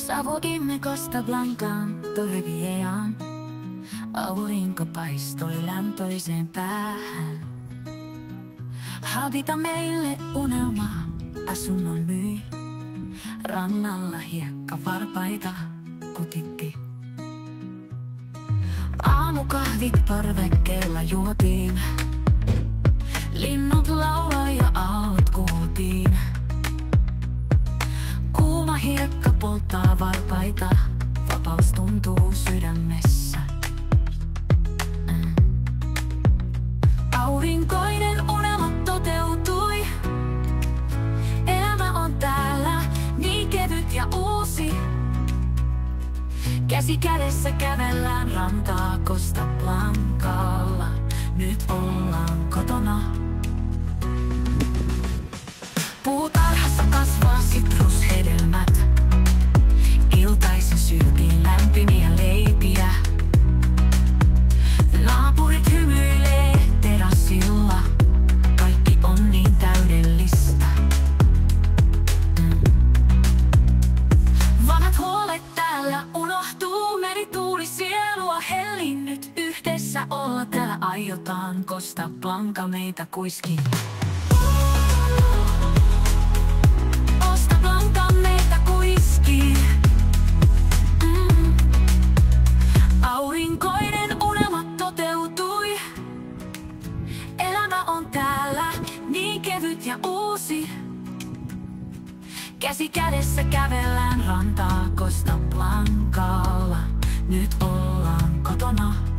Saavuimme Costa Blancaan Torreviejan. Aurinko paistoi lämpöiseen päähän. Habita meille unelma, asunnon myi. Rannalla hiekkavarpaita kutitti. Aamukahvit parvekkeella juotiin. Linnut lauloi ja aallot kuultiin. Kuuma hiekka polttaa varpaita, vapaus tuntuu sydämessä. Aurinkoinen unelma toteutui. Elämä on täällä niin kevyt ja uusi. Käsi kädessä kävellään rantaa Costa Blancalla. Nyt ollaan kotona. Puutarhassa kasvaa sitrushedelmät. Iltaisin syötiin lämpimiä leipiä. Naapurit hymyilee terassilla. Kaikki on niin täydellistä. Vanhat huolet täällä unohtuu. Merituuli sielua hellin nyt yhdessä olla. Täällä aiotaan Costa Blanca meitä kuiski. Costa Blanca meitä kuiski. Aurinkoinen unelma toteutui. Elämä on täällä niin kevyt ja uusi. Käsi kädessä kävellään rantaa Costa Blancalla. Nyt ollaan kotona.